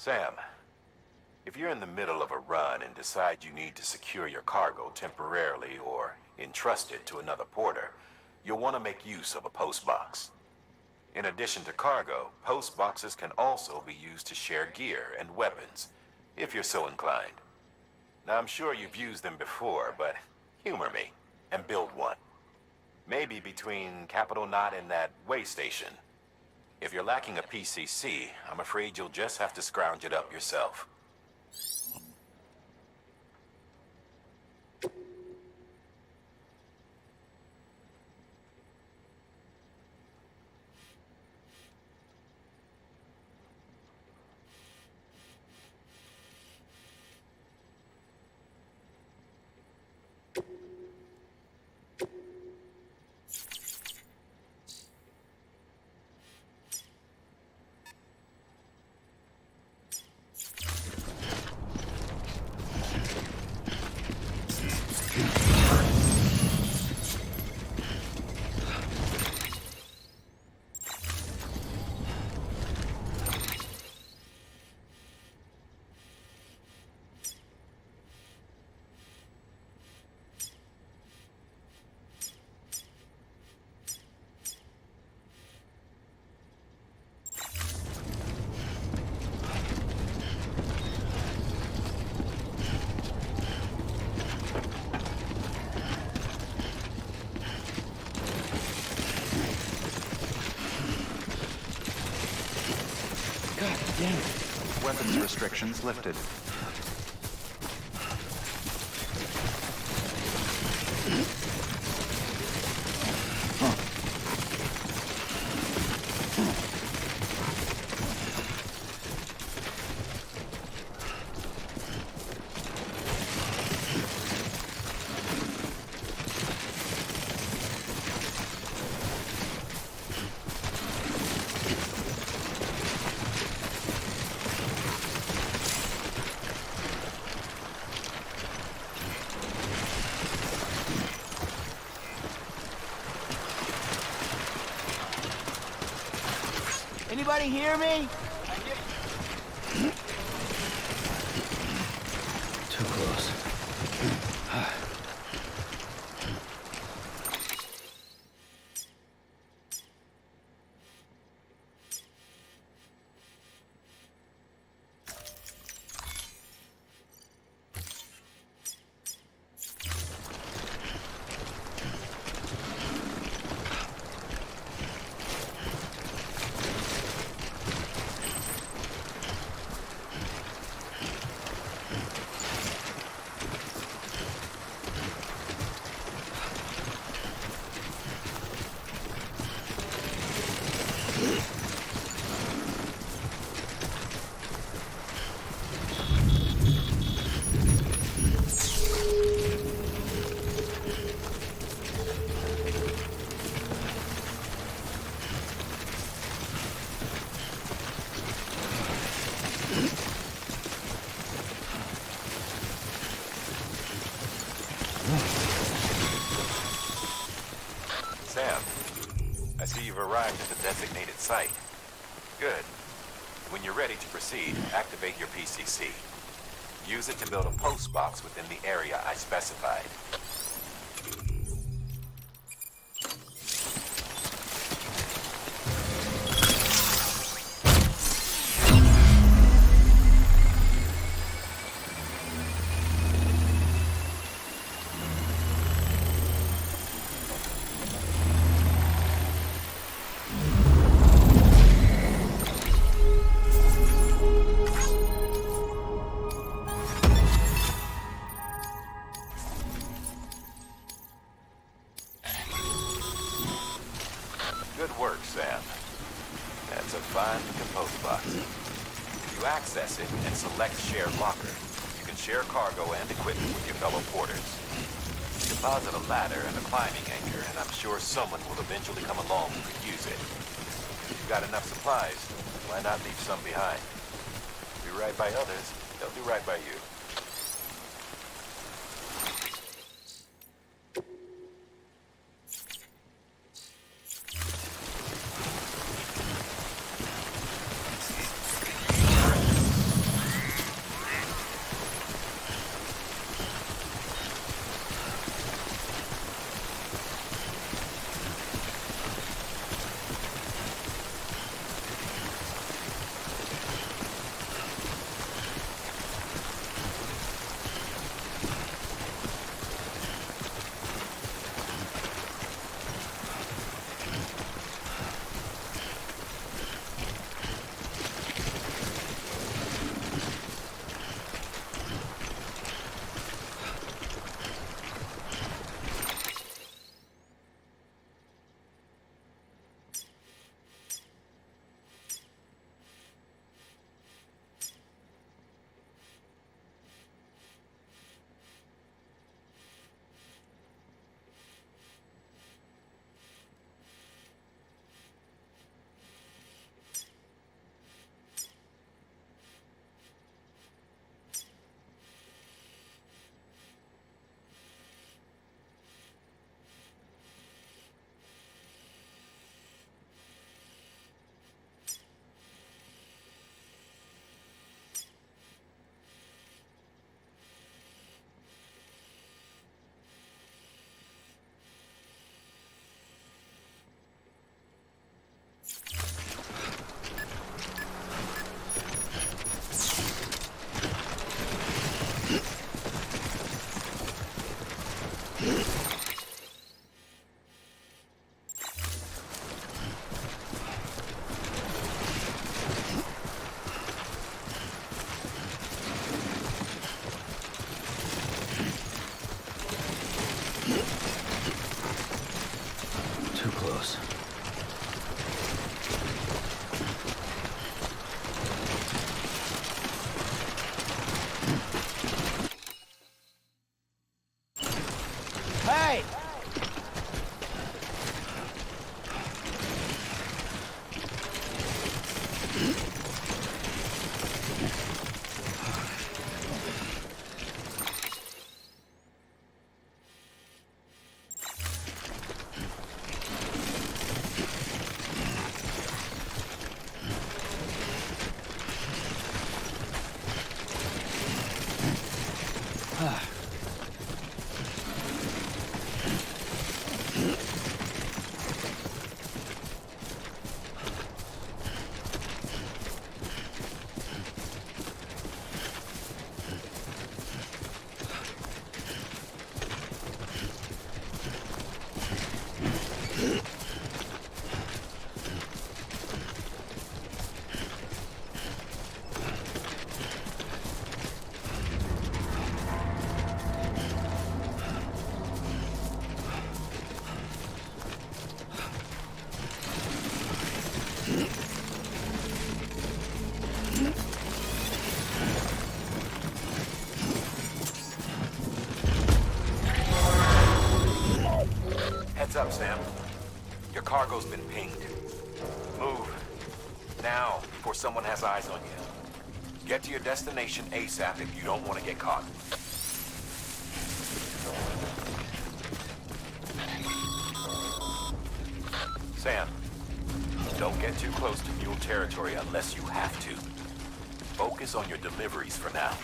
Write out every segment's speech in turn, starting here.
Sam, if you're in the middle of a run and decide you need to secure your cargo temporarily or entrust it to another porter, you'll want to make use of a post box. In addition to cargo, post boxes can also be used to share gear and weapons, if you're so inclined. Now, I'm sure you've used them before, but humor me and build one. Maybe between Capital Knot and that way station. If you're lacking a PCC, I'm afraid you'll just have to scrounge it up yourself. Damn it. Weapons restrictions lifted. Anybody hear me? Too close. Sam, I see you've arrived at the designated site. Good. When you're ready to proceed, activate your PCC. Use it to build a post box within the area I specified. Good work, Sam. That's a fine looking post box. If you access it and select Share Locker, you can share cargo and equipment with your fellow porters. Deposit a ladder and a climbing anchor, and I'm sure someone will eventually come along who could use it. If you've got enough supplies, why not leave some behind? Do right by others, they'll do right by you. cargo's been pinged. Move. Now, before someone has eyes on you. Get to your destination ASAP if you don't want to get caught. Sam, don't get too close to mule territory unless you have to. Focus on your deliveries for now.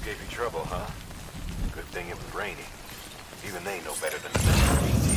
Gave you trouble, huh? Good thing it was raining. Even they know better than the PTs.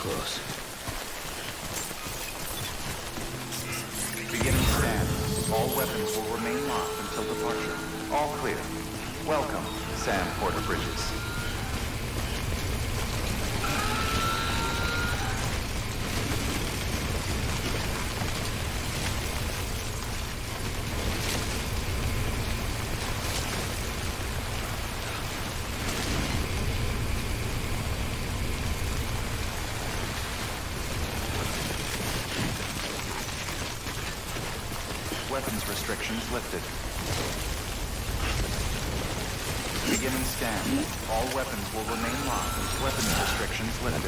close. Beginning scan. All weapons will remain locked until departure. All clear. Welcome, Sam Porter Bridges. Weapons restrictions lifted. Beginning scan. All weapons will remain locked. Weapons restrictions lifted.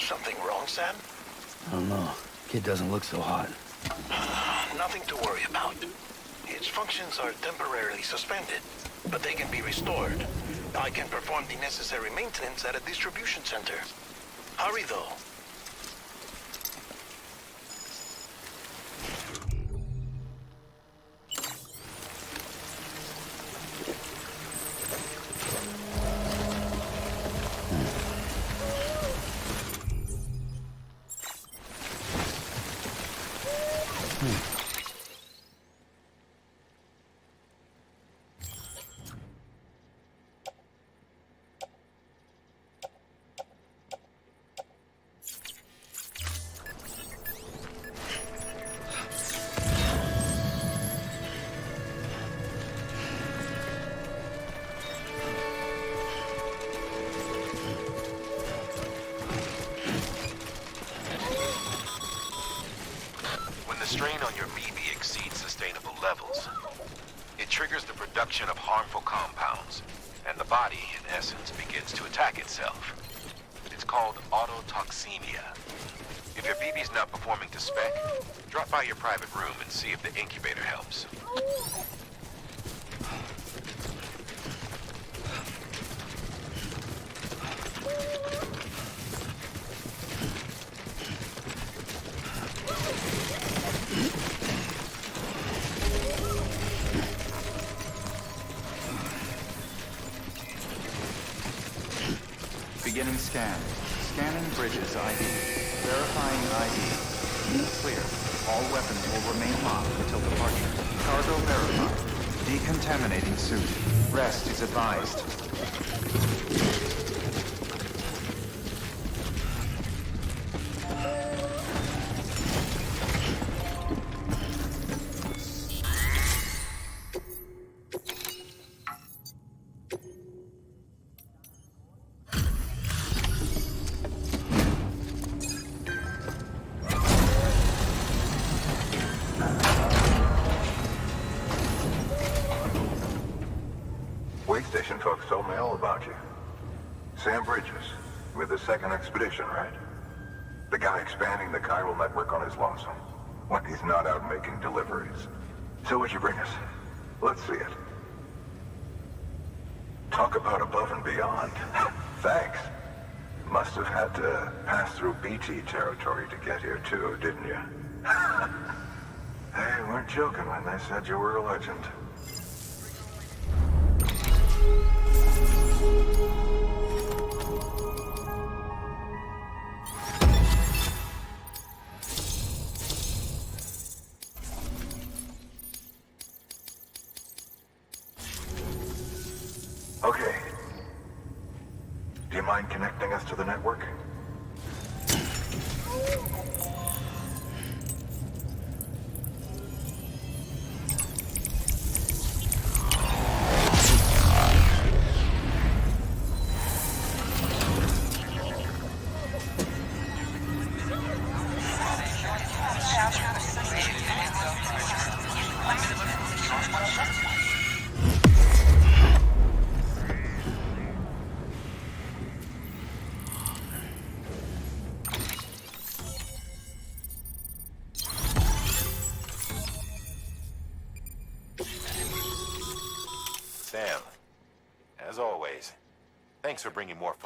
Something wrong, Sam? I don't know. Kid doesn't look so hot. Nothing to worry about. Its functions are temporarily suspended, but they can be restored. I can perform the necessary maintenance at a distribution center. Hurry, though. The strain on your BB exceeds sustainable levels. It triggers the production of harmful compounds, and the body, in essence, begins to attack itself. It's called autotoxemia. If your BB's not performing to spec, drop by your private room and see if the incubator helps. Beginning scan. Scanning bridges ID. Verifying ID. Clear. All weapons will remain locked until departure. Cargo verified. Decontaminating suit. Rest is advised. Station folks told me all about you. Sam Bridges, with the second expedition, right? The guy expanding the chiral network on his lonesome, when he's not out making deliveries. So what'd you bring us? Let's see it. Talk about above and beyond. Thanks. Must have had to pass through BT territory to get here too, didn't you? They weren't joking when they said you were a legend. Okay. Do you mind connecting us to the network? Sam, as always, thanks for bringing more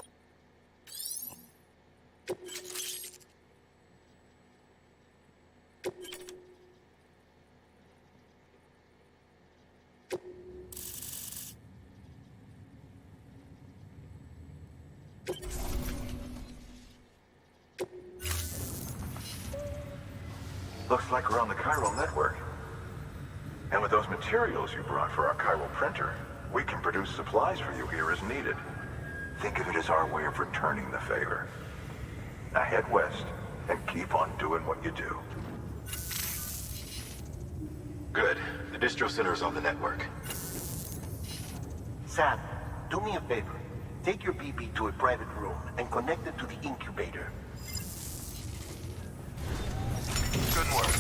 Looks like we're on the chiral network. And with those materials you brought for our chiral printer, we can produce supplies for you here as needed. Think of it as our way of returning the favor. Now head west and keep on doing what you do. Good. The distro center is on the network. Sam, do me a favor. Take your BB to a private room and connect it to the incubator. Good work.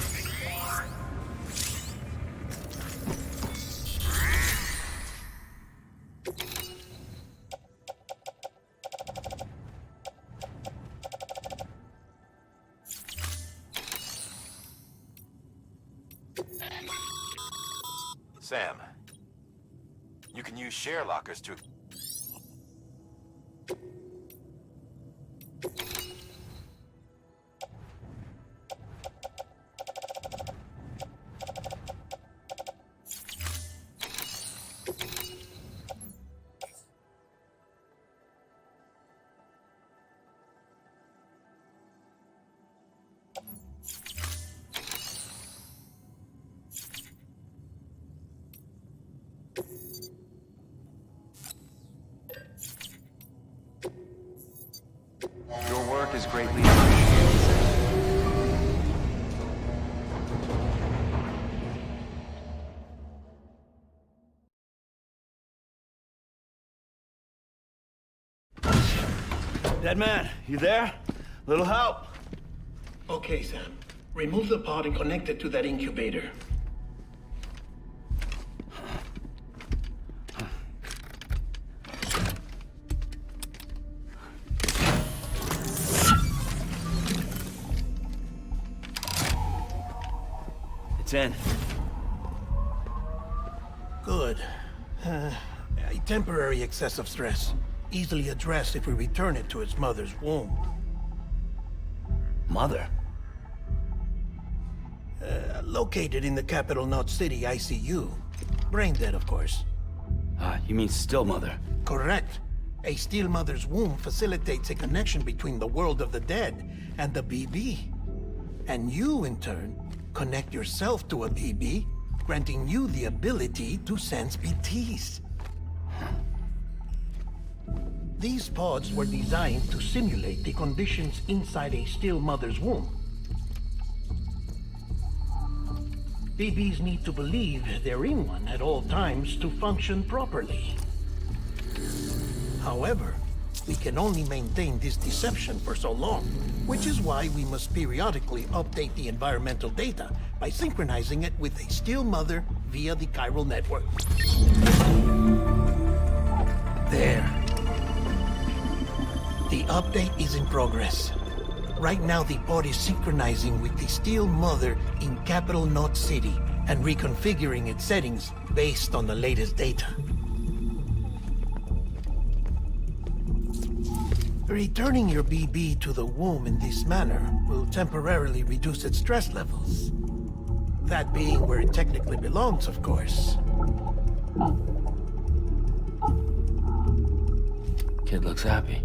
Sam, you can use share lockers to... Your work is greatly appreciated. Dead man, you there? Little help? Okay, Sam. Remove the pod and connect it to that incubator. It's in. Good. A temporary excessive stress. Easily addressed if we return it to its mother's womb. Mother? Located in the capital Knot City ICU. Brain dead, of course. You mean still mother? Correct. A steel mother's womb facilitates a connection between the world of the dead and the BB. And you, in turn, connect yourself to a BB, granting you the ability to sense BTs. These pods were designed to simulate the conditions inside a still mother's womb. BBs need to believe they're in one at all times to function properly. However, we can only maintain this deception for so long, which is why we must periodically update the environmental data by synchronizing it with a still mother via the chiral network. There. The update is in progress. Right now, the pod is synchronizing with the steel mother in capital Knot City and reconfiguring its settings based on the latest data. Returning your BB to the womb in this manner will temporarily reduce its stress levels. That being where it technically belongs, of course. Kid looks happy.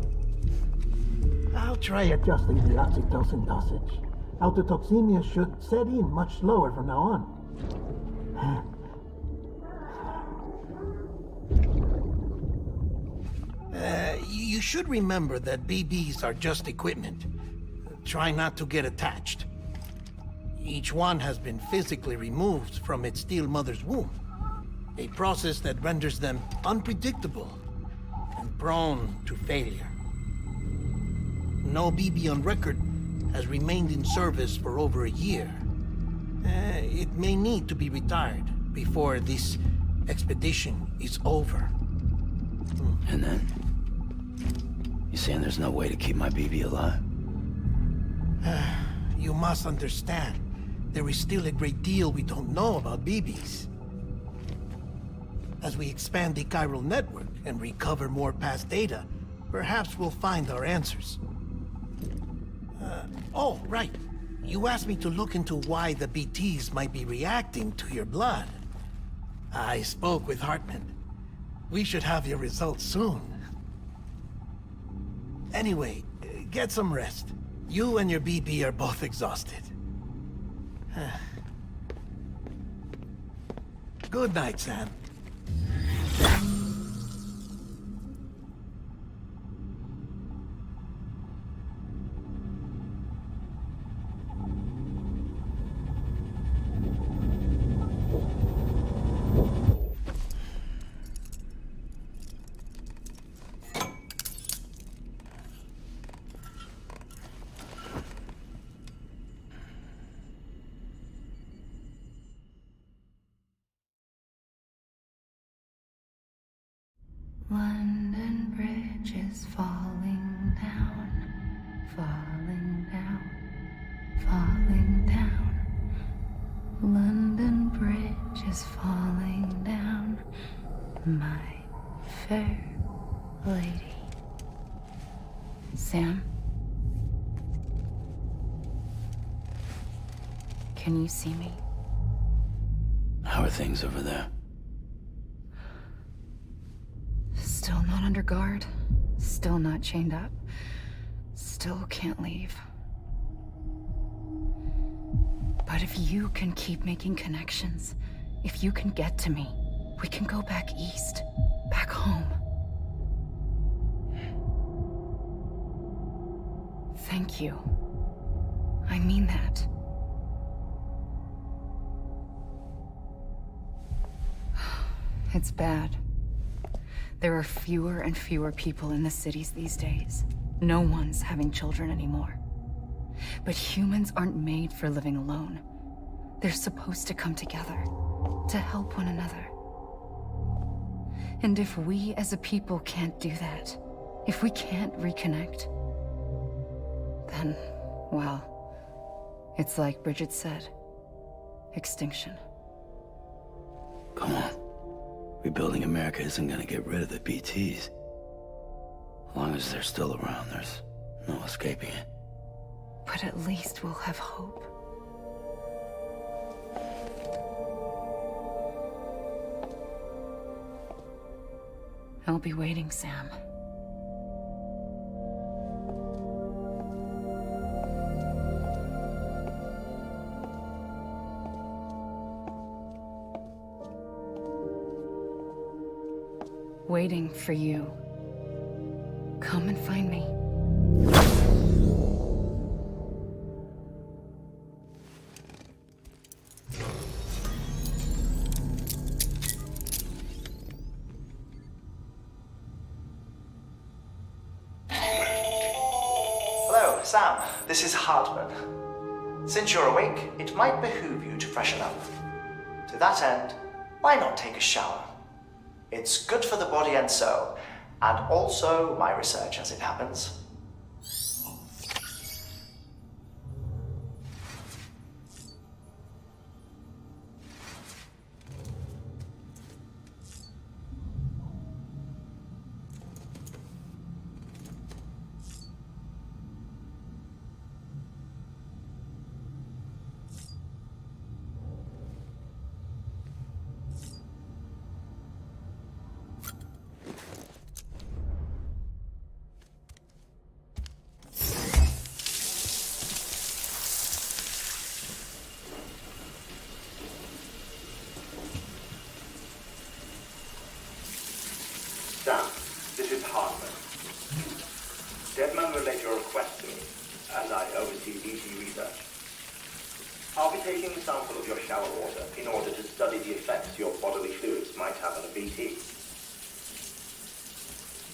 I'll try adjusting the oxytocin dosage. Autotoxemia should set in much slower from now on. You should remember that BBs are just equipment. Try not to get attached. Each one has been physically removed from its steel mother's womb. A process that renders them unpredictable and prone to failure. No BB on record has remained in service for over a year. It may need to be retired before this expedition is over. And then? You saying there's no way to keep my BB alive? You must understand, there is still a great deal we don't know about BBs. As we expand the chiral network and recover more past data, perhaps we'll find our answers. Oh, right. You asked me to look into why the BTs might be reacting to your blood. I spoke with Hartman. We should have your results soon. Anyway, get some rest. You and your BB are both exhausted. Good night, Sam. London Bridge is falling down, falling down, falling down. London Bridge is falling Sam? Can you see me? How are things over there? Still not under guard. Still not chained up. Still can't leave. But if you can keep making connections, if you can get to me, we can go back east. Back home. Thank you. I mean that. It's bad. There are fewer and fewer people in the cities these days. No one's having children anymore. But humans aren't made for living alone. They're supposed to come together, to help one another. And if we as a people can't do that, if we can't reconnect, then, well, it's like Bridget said, extinction. Come on. Rebuilding America isn't gonna get rid of the BTs. As long as they're still around, there's no escaping it. But at least we'll have hope. I'll be waiting, Sam. Waiting for you. Come and find me. Hello, Sam. This is Hartman. Since you're awake, it might behoove you to freshen up. To that end, why not take a shower? It's good for the body and soul, and also my research as it happens. Sam, this is Hartman. Deadman relayed your request to me, as I oversee BT research. I'll be taking a sample of your shower water in order to study the effects your bodily fluids might have on a BT.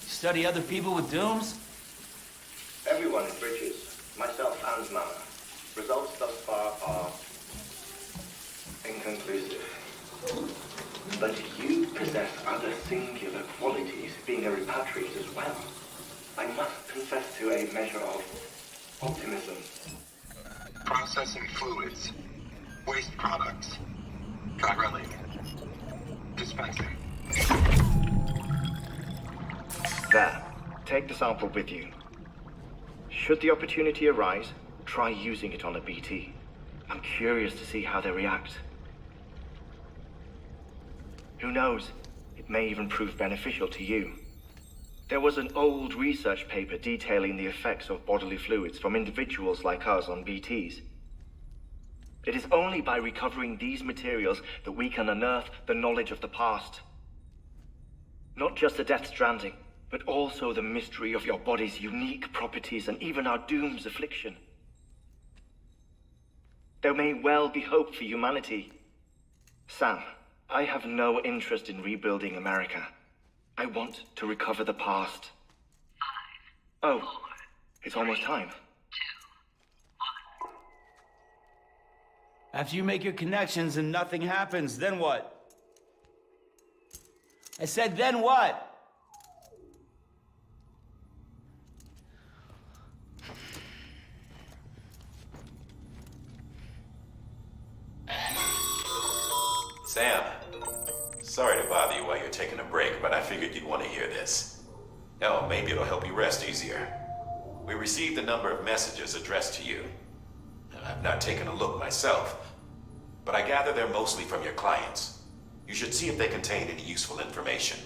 Study other people with dooms? Everyone in Bridges, myself and Mama. Results thus far are inconclusive. But you possess other singular qualities, being a repatriate as well. I must confess to a measure of optimism. Processing fluids. Waste products. Drilling. Dispensing. There. Take the sample with you. Should the opportunity arise, try using it on a BT. I'm curious to see how they react. Who knows? It may even prove beneficial to you. There was an old research paper detailing the effects of bodily fluids from individuals like us on BTs. It is only by recovering these materials that we can unearth the knowledge of the past. Not just the Death Stranding, but also the mystery of your body's unique properties and even our doom's affliction. There may well be hope for humanity. Sam, I have no interest in rebuilding America. I want to recover the past. 5, 4, it's almost time. 2, 1. After you make your connections and nothing happens, then what? I said, then what? Sam, sorry to bother you while you're taking a break, but I figured you'd want to hear this. Hell, maybe it'll help you rest easier. We received a number of messages addressed to you. I've not taken a look myself, but I gather they're mostly from your clients. You should see if they contain any useful information.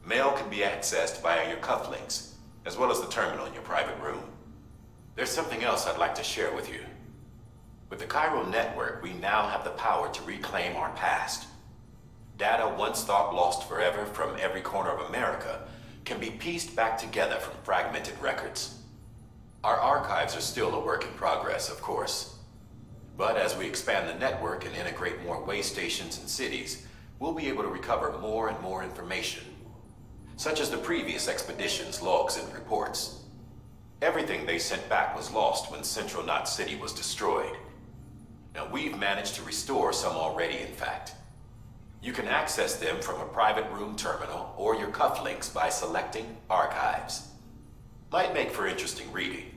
Mail can be accessed via your cufflinks, as well as the terminal in your private room. There's something else I'd like to share with you. With the Chiral network, we now have the power to reclaim our past. Data once thought lost forever from every corner of America can be pieced back together from fragmented records. Our archives are still a work in progress, of course. But as we expand the network and integrate more way stations and cities, we'll be able to recover more and more information, such as the previous expedition's logs and reports. Everything they sent back was lost when Central Knot City was destroyed. Now we've managed to restore some already, in fact. You can access them from a private room terminal or your cufflinks by selecting Archives. Might make for interesting reading.